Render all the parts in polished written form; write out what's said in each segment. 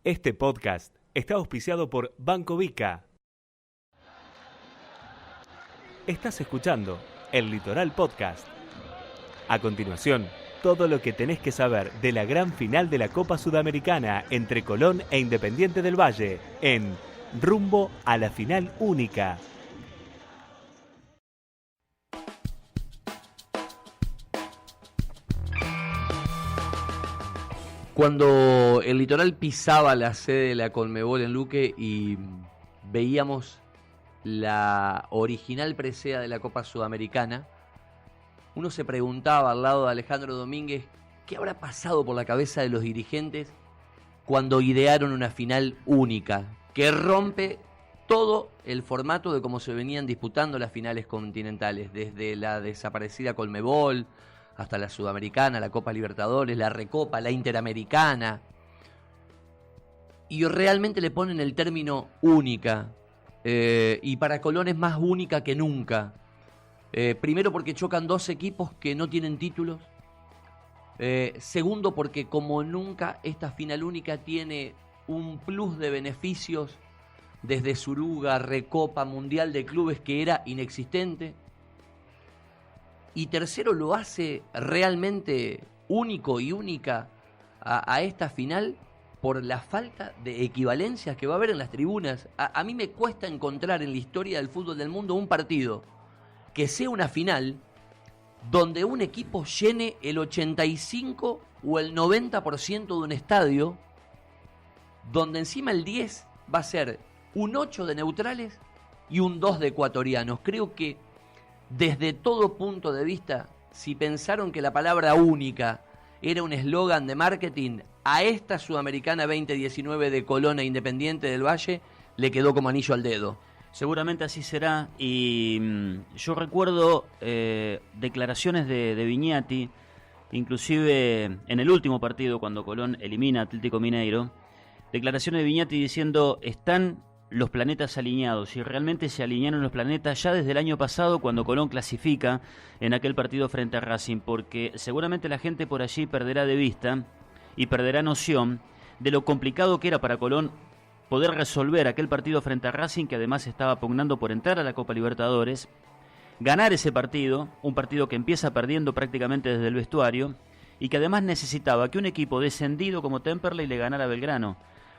Este podcast está auspiciado por Banco Vica. Estás escuchando El Litoral Podcast. A continuación, todo lo que tenés que saber de la gran final de la Copa Sudamericana entre Colón e Independiente del Valle en Rumbo a la Final Única. Cuando el Litoral pisaba la sede de la Conmebol en Luque y veíamos la original presea de la Copa Sudamericana, uno se preguntaba al lado de Alejandro Domínguez qué habrá pasado por la cabeza de los dirigentes cuando idearon una final única que rompe todo el formato de cómo se venían disputando las finales continentales, desde la desaparecida Conmebol hasta la Sudamericana, la Copa Libertadores, la Recopa, la Interamericana. Y realmente le ponen el término única. Y para Colón es más única que nunca. Primero porque chocan dos equipos que no tienen títulos. Segundo porque como nunca esta final única tiene un plus de beneficios desde Suruga, Recopa, Mundial de Clubes que era inexistente. Y tercero, lo hace realmente único y única a esta final por la falta de equivalencias que va a haber en las tribunas. A mí me cuesta encontrar en la historia del fútbol del mundo un partido que sea una final donde un equipo llene el 85 o el 90% de un estadio, donde encima el 10 va a ser un 8 de neutrales y un 2 de ecuatorianos. Creo que desde todo punto de vista, si pensaron que la palabra única era un eslogan de marketing, a esta Sudamericana 2019 de Colón e Independiente del Valle le quedó como anillo al dedo. Seguramente así será, y yo recuerdo declaraciones de Viñati, inclusive en el último partido cuando Colón elimina a Atlético Mineiro, declaraciones de Viñati diciendo: están los planetas alineados, y realmente se alinearon los planetas ya desde el año pasado cuando Colón clasifica en aquel partido frente a Racing, porque seguramente la gente por allí perderá de vista y perderá noción de lo complicado que era para Colón poder resolver aquel partido frente a Racing, que además estaba pugnando por entrar a la Copa Libertadores, ganar ese partido, un partido que empieza perdiendo prácticamente desde el vestuario, y que además necesitaba que un equipo descendido como Temperley le ganara a Belgrano.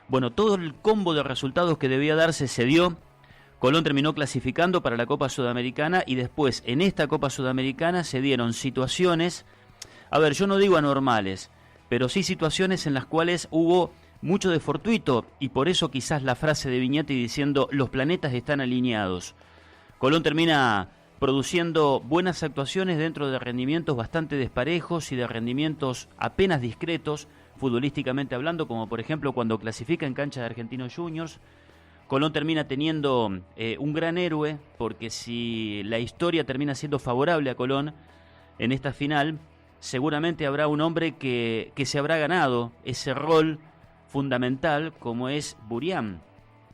Bueno, todo el combo de resultados que debía darse se dio. Colón terminó clasificando para la Copa Sudamericana y después en esta Copa Sudamericana se dieron situaciones, a ver, yo no digo anormales, pero sí situaciones en las cuales hubo mucho de fortuito, y por eso quizás la frase de Viñati diciendo los planetas están alineados. Colón termina produciendo buenas actuaciones dentro de rendimientos bastante desparejos y de rendimientos apenas discretos, futbolísticamente hablando, como por ejemplo cuando clasifica en cancha de Argentinos Juniors. Colón termina teniendo un gran héroe, porque si la historia termina siendo favorable a Colón en esta final, seguramente habrá un hombre que se habrá ganado ese rol fundamental, como es Burián,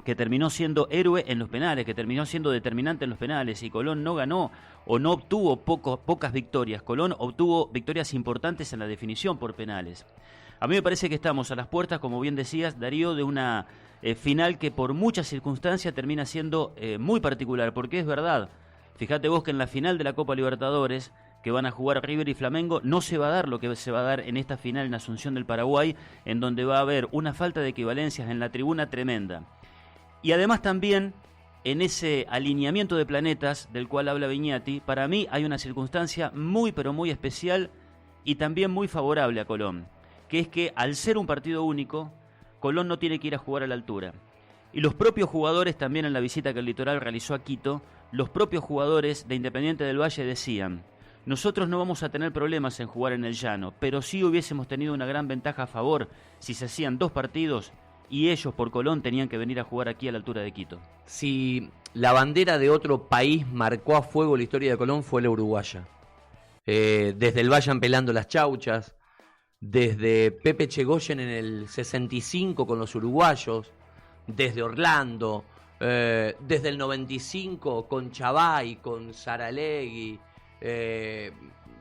que terminó siendo héroe en los penales, que terminó siendo determinante en los penales, y Colón no ganó o no obtuvo pocas victorias. Colón obtuvo victorias importantes en la definición por penales. A mí me parece que estamos a las puertas, como bien decías, Darío, de una final que por muchas circunstancias termina siendo muy particular, porque es verdad, fíjate vos que en la final de la Copa Libertadores, que van a jugar River y Flamengo, no se va a dar lo que se va a dar en esta final en Asunción del Paraguay, en donde va a haber una falta de equivalencias en la tribuna tremenda. Y además también, en ese alineamiento de planetas del cual habla Viñati, para mí hay una circunstancia muy pero muy especial y también muy favorable a Colón, que es que al ser un partido único, Colón no tiene que ir a jugar a la altura. Y los propios jugadores, también en la visita que el Litoral realizó a Quito, los propios jugadores de Independiente del Valle decían: nosotros no vamos a tener problemas en jugar en el llano, pero sí hubiésemos tenido una gran ventaja a favor si se hacían dos partidos y ellos por Colón tenían que venir a jugar aquí a la altura de Quito. Si la bandera de otro país marcó a fuego la historia de Colón, fue la uruguaya. Desde el Valle pelando las chauchas, desde Pepe Chegoyen en el 65 con los uruguayos, desde Orlando, desde el 95 con Chavay, con Saralegui,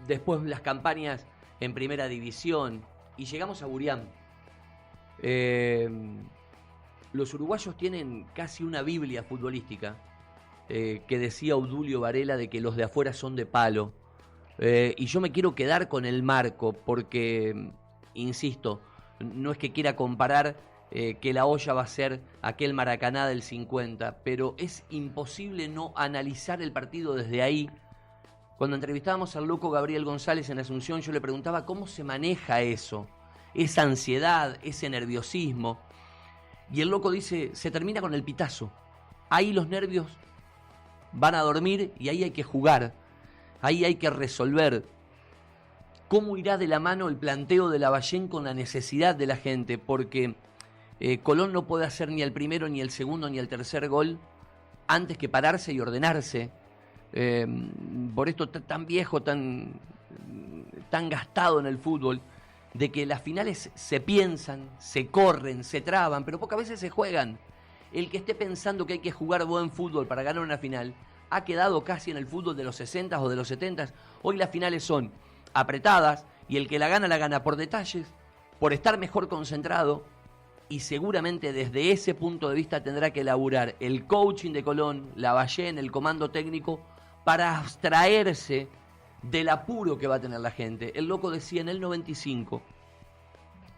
después las campañas en primera división, y llegamos a Burián. los uruguayos tienen casi una biblia futbolística, que decía Obdulio Varela de que los de afuera son de palo. Y yo me quiero quedar con el marco porque, insisto, no es que quiera comparar que la olla va a ser aquel Maracaná del 50, pero es imposible no analizar el partido desde ahí. Cuando entrevistábamos al loco Gabriel González en Asunción, yo le preguntaba cómo se maneja eso, esa ansiedad, ese nerviosismo. Y el loco dice, se termina con el pitazo. Ahí los nervios van a dormir y ahí hay que jugar, ahí hay que resolver. ¿Cómo irá de la mano el planteo de Lavallén con la necesidad de la gente? Porque Colón no puede hacer ni el primero, ni el segundo, ni el tercer gol antes que pararse y ordenarse. Por esto tan viejo, tan gastado en el fútbol, de que las finales se piensan, se corren, se traban, pero pocas veces se juegan. El que esté pensando que hay que jugar buen fútbol para ganar una final ha quedado casi en el fútbol de los 60 o de los 70. Hoy las finales son apretadas y el que la gana por detalles, por estar mejor concentrado, y seguramente desde ese punto de vista tendrá que elaborar el coaching de Colón, Lavallén, el comando técnico, para abstraerse del apuro que va a tener la gente. El loco decía, en el 95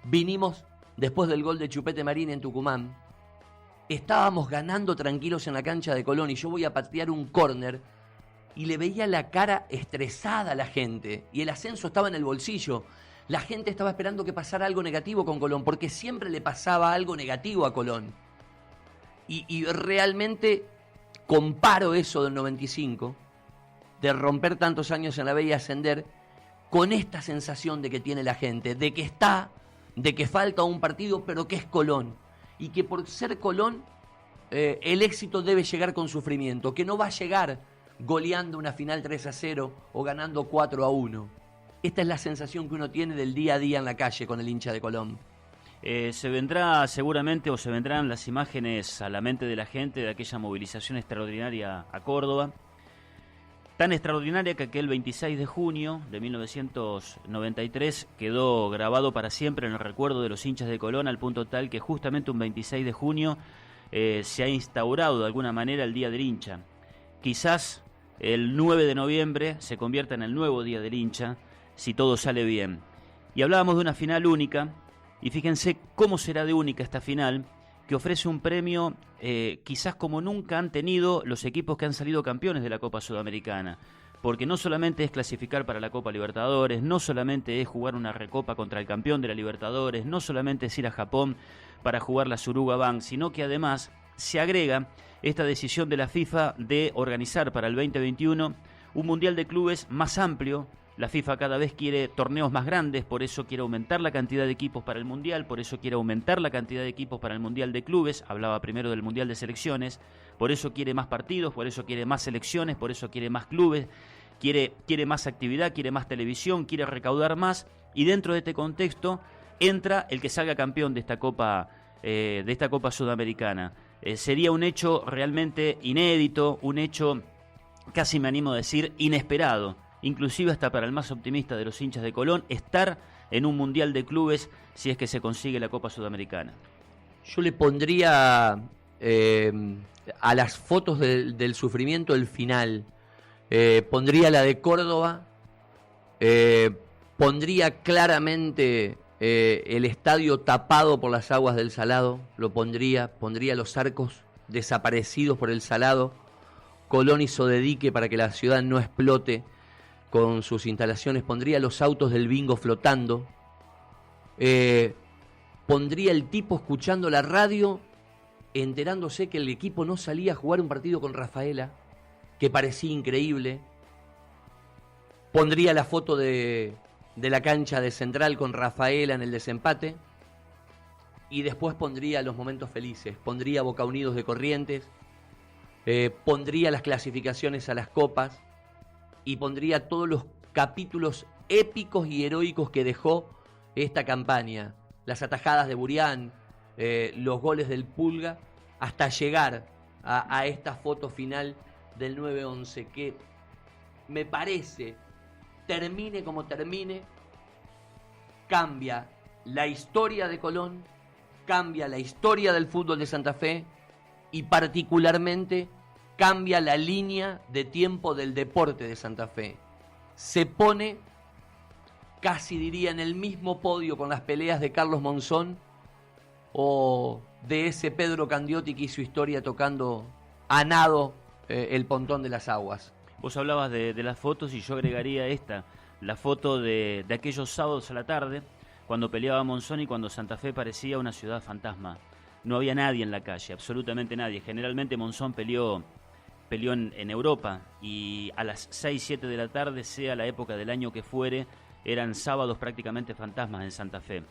vinimos después del gol de Chupete Marín en Tucumán, estábamos ganando tranquilos en la cancha de Colón y yo voy a patear un córner y le veía la cara estresada a la gente y el ascenso estaba en el bolsillo. La gente estaba esperando que pasara algo negativo con Colón, porque siempre le pasaba algo negativo a Colón. Y realmente comparo eso del 95, de romper tantos años en la B y ascender, con esta sensación de que tiene la gente, de que está, de que falta un partido, pero que es Colón. Y que por ser Colón, el éxito debe llegar con sufrimiento, que no va a llegar goleando una final 3-0 o ganando 4-1. Esta es la sensación que uno tiene del día a día en la calle con el hincha de Colón. Se vendrá seguramente, o se vendrán las imágenes a la mente de la gente de aquella movilización extraordinaria a Córdoba. Tan extraordinaria que aquel 26 de junio de 1993 quedó grabado para siempre en el recuerdo de los hinchas de Colón, al punto tal que justamente un 26 de junio se ha instaurado de alguna manera el Día del Hincha. Quizás el 9 de noviembre se convierta en el nuevo Día del Hincha, si todo sale bien. Y hablábamos de una final única, y fíjense cómo será de única esta final, que ofrece un premio quizás como nunca han tenido los equipos que han salido campeones de la Copa Sudamericana, porque no solamente es clasificar para la Copa Libertadores, no solamente es jugar una recopa contra el campeón de la Libertadores, no solamente es ir a Japón para jugar la Suruga Bank, sino que además se agrega esta decisión de la FIFA de organizar para el 2021 un Mundial de Clubes más amplio. La FIFA cada vez quiere torneos más grandes, por eso quiere aumentar la cantidad de equipos para el Mundial, por eso quiere aumentar la cantidad de equipos para el Mundial de Clubes, hablaba primero del Mundial de Selecciones, por eso quiere más partidos, por eso quiere más selecciones, por eso quiere más clubes, quiere más actividad, quiere más televisión, quiere recaudar más, y dentro de este contexto entra el que salga campeón de esta Copa Sudamericana. Sería un hecho realmente inédito, un hecho, casi me animo a decir, inesperado, inclusive hasta para el más optimista de los hinchas de Colón, estar en un Mundial de Clubes si es que se consigue la Copa Sudamericana. Yo le pondría a las fotos del sufrimiento el final. Pondría la de Córdoba, pondría claramente el estadio tapado por las aguas del Salado, pondría los arcos desaparecidos por el Salado. Colón hizo de dique para que la ciudad no explote con sus instalaciones, pondría los autos del bingo flotando, pondría el tipo escuchando la radio, enterándose que el equipo no salía a jugar un partido con Rafaela, que parecía increíble. Pondría la foto de la cancha de Central con Rafaela en el desempate, y después pondría los momentos felices, pondría Boca Unidos de Corrientes, pondría las clasificaciones a las copas, y pondría todos los capítulos épicos y heroicos que dejó esta campaña. Las atajadas de Burián, los goles del Pulga, hasta llegar a esta foto final del 9-11, que me parece, termine como termine, cambia la historia de Colón, cambia la historia del fútbol de Santa Fe y particularmente cambia la línea de tiempo del deporte de Santa Fe. Se pone, casi diría, en el mismo podio con las peleas de Carlos Monzón o de ese Pedro Candiotti que hizo historia tocando a nado el Pontón de las Aguas. Vos hablabas de las fotos y yo agregaría la foto de aquellos sábados a la tarde, cuando peleaba Monzón y cuando Santa Fe parecía una ciudad fantasma. No había nadie en la calle, absolutamente nadie. Generalmente Monzón peleó en Europa y a las 6, 7 de la tarde, sea la época del año que fuere, eran sábados prácticamente fantasmas en Santa Fe.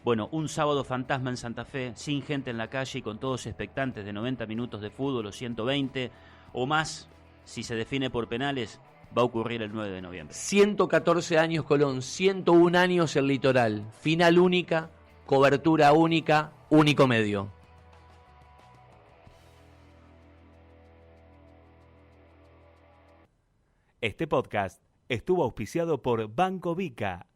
Bueno, un sábado fantasma en Santa Fe, sin gente en la calle y con todos expectantes de 90 minutos de fútbol o 120 o más, si se define por penales, va a ocurrir el 9 de noviembre. 114 años Colón, 101 años el Litoral, final única, cobertura única, único medio. Este podcast estuvo auspiciado por Banco Vica,